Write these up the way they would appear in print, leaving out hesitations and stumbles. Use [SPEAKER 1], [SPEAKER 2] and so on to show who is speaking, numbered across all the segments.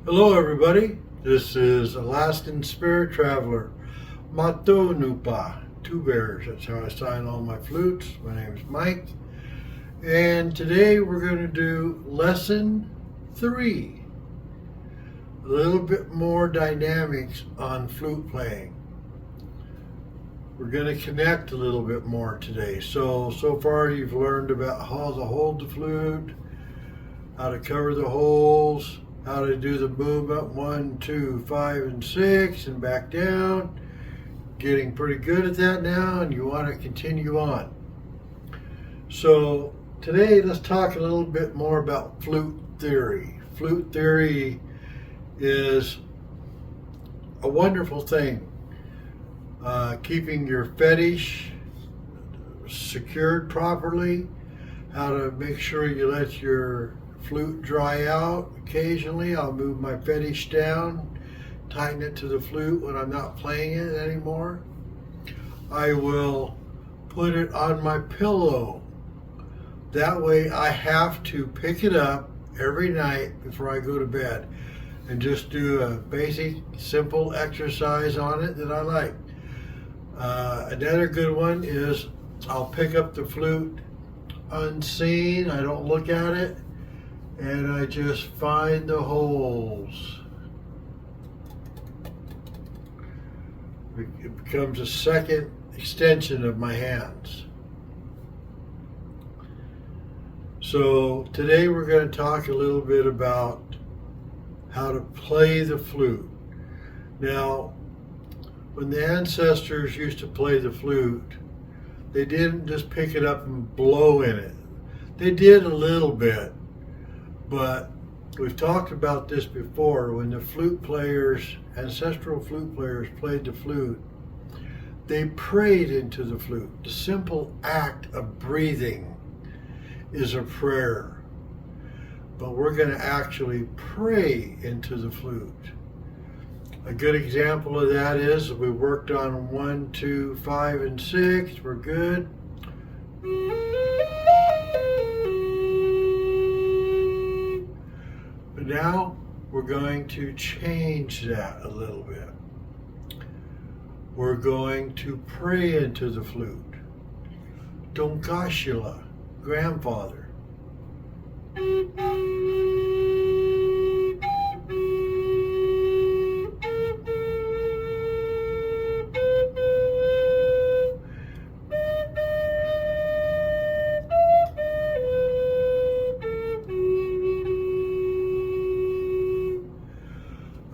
[SPEAKER 1] Hello everybody, this is Alaskan Spirit Traveler, Mato Nupa, two bears, that's how I sign all my flutes. My name is Mike, and today we're going to do lesson 3, a little bit more dynamics on flute playing. We're going to connect a little bit more today. So far you've learned about how to hold the flute, how to cover the holes, how to do the movement 1, 2, 5, and 6 and back down. Getting pretty good at that now, and you want to continue on. So today let's talk a little bit more about flute theory. Flute theory is a wonderful thing. Keeping your fetish secured properly, how to make sure you let your flute dry out occasionally. I'll move my fetish down, tighten it to the flute when I'm not playing it anymore. I will put it on my pillow. That way I have to pick it up every night before I go to bed and just do a basic, simple exercise on it that I like. Another good one is I'll pick up the flute unseen. I don't look at it, and I just find the holes. It becomes a second extension of my hands. So today we're going to talk a little bit about how to play the flute. Now, when the ancestors used to play the flute, they didn't just pick it up and blow in it. They did a little bit, but we've talked about this before. When the flute players, ancestral flute players, played the flute, they prayed into the flute. The simple act of breathing is a prayer, but we're going to actually pray into the flute. A good example of that is we worked on 1, 2, 5, and 6. We're good. But now we're going to change that a little bit. We're going to pray into the flute. Donkashila, grandfather.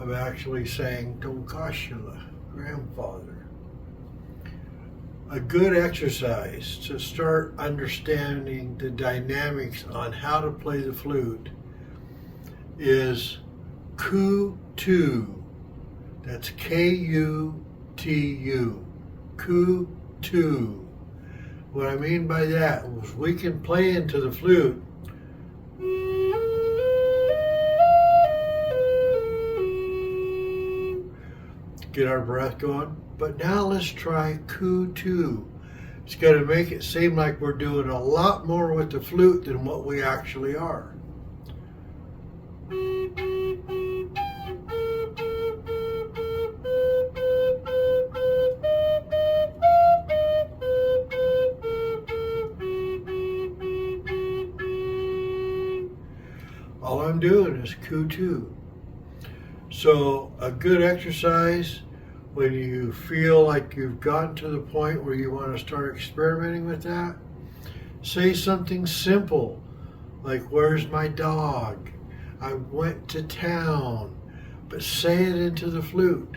[SPEAKER 1] I'm actually saying Donkashila, grandfather. A good exercise to start understanding the dynamics on how to play the flute is Kutu. That's K-U-T-U. Kutu. What I mean by that is we can play into the flute get our breath going. But now let's try Kutu. It's going to make it seem like we're doing a lot more with the flute than what we actually are. All I'm doing is Kutu. So a good exercise when you feel like you've gotten to the point where you want to start experimenting with that, say something simple like, "Where's my dog? I went to town." But say it into the flute.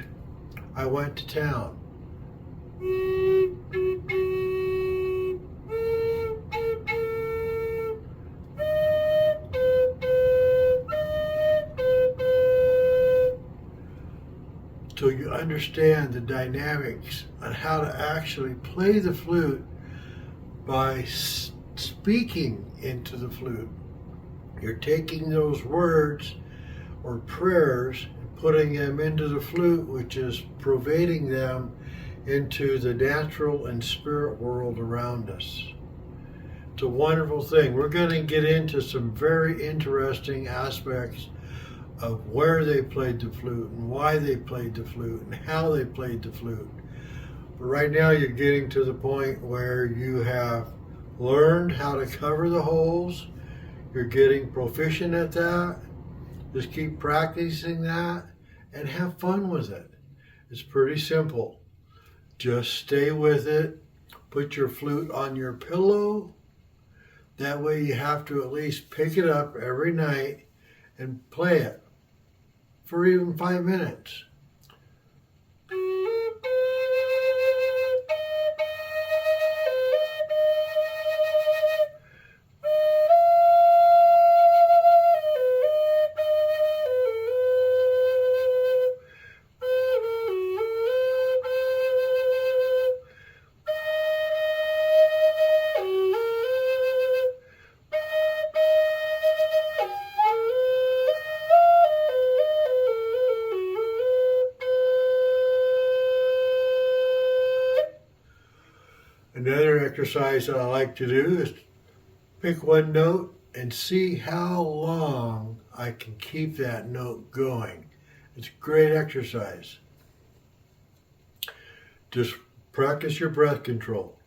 [SPEAKER 1] I went to town. So you understand the dynamics on how to actually play the flute by speaking into the flute. You're taking those words or prayers and putting them into the flute, which is pervading them into the natural and spirit world around us. It's a wonderful thing. We're going to get into some very interesting aspects of where they played the flute and why they played the flute and how they played the flute. But right now you're getting to the point where you have learned how to cover the holes. You're getting proficient at that. Just keep practicing that and have fun with it. It's pretty simple. Just stay with it. Put your flute on your pillow. That way you have to at least pick it up every night and play it for even 5 minutes. Another exercise that I like to do is pick one note and see how long I can keep that note going. It's a great exercise. Just practice your breath control.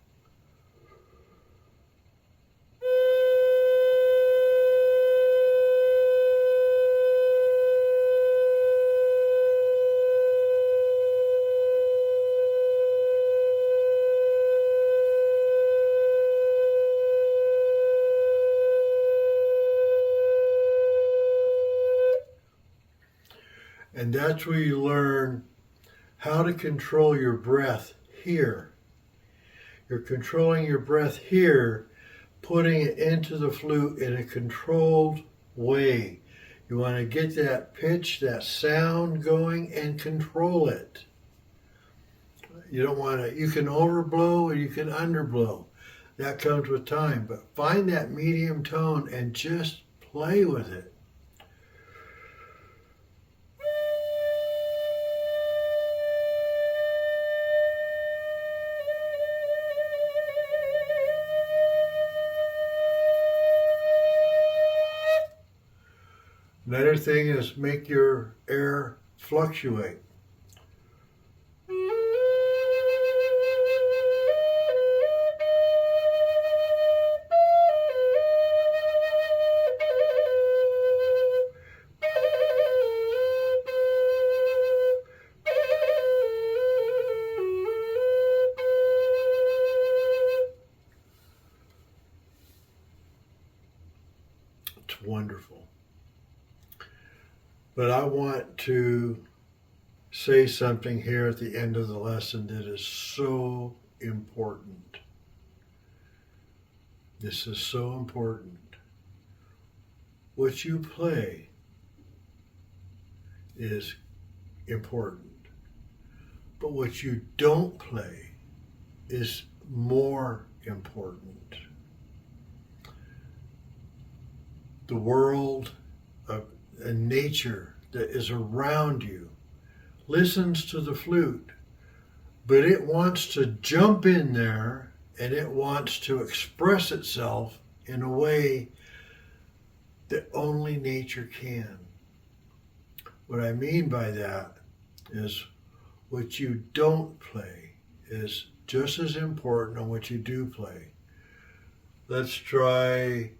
[SPEAKER 1] And that's where you learn how to control your breath here. You're controlling your breath here, putting it into the flute in a controlled way. You want to get that pitch, that sound going and control it. You don't want to, you can overblow or you can underblow. That comes with time, but find that medium tone and just play with it. Another thing is make your air fluctuate. It's wonderful. But I want to say something here at the end of the lesson that is so important. This is so important. What you play is important, but what you don't play is more important. The world and nature that is around you listens to the flute, but it wants to jump in there and it wants to express itself in a way that only nature can. What I mean by that is what you don't play is just as important as what you do play. Let's try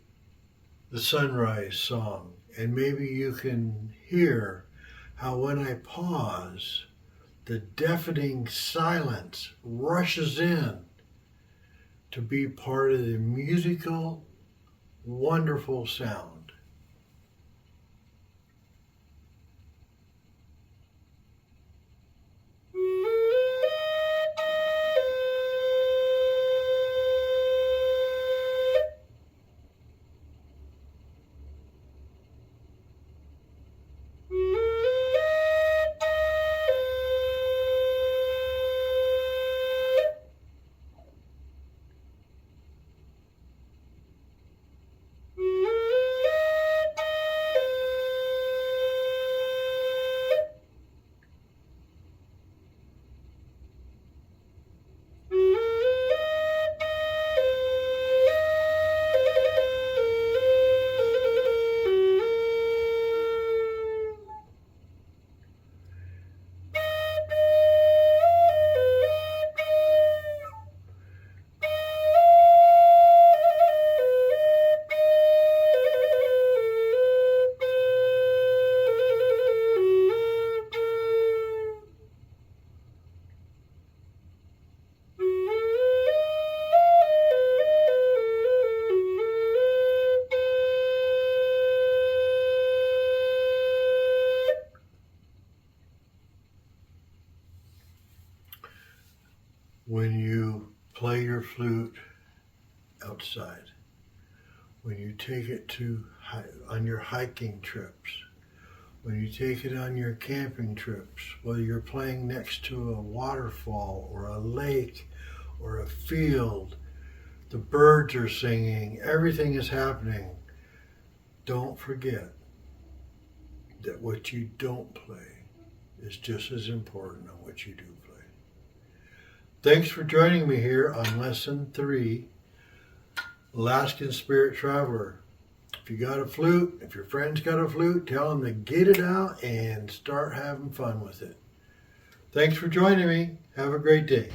[SPEAKER 1] the sunrise song. And maybe you can hear how when I pause, the deafening silence rushes in to be part of the musical, wonderful sound. flute outside, when you take it on your hiking trips, when you take it on your camping trips, whether you're playing next to a waterfall or a lake or a field, the birds are singing, everything is happening. Don't forget that what you don't play is just as important as what you do play. Thanks for joining me here on Lesson 3, Alaskan Spirit Traveler. If you got a flute, if your friend's got a flute, tell them to get it out and start having fun with it. Thanks for joining me. Have a great day.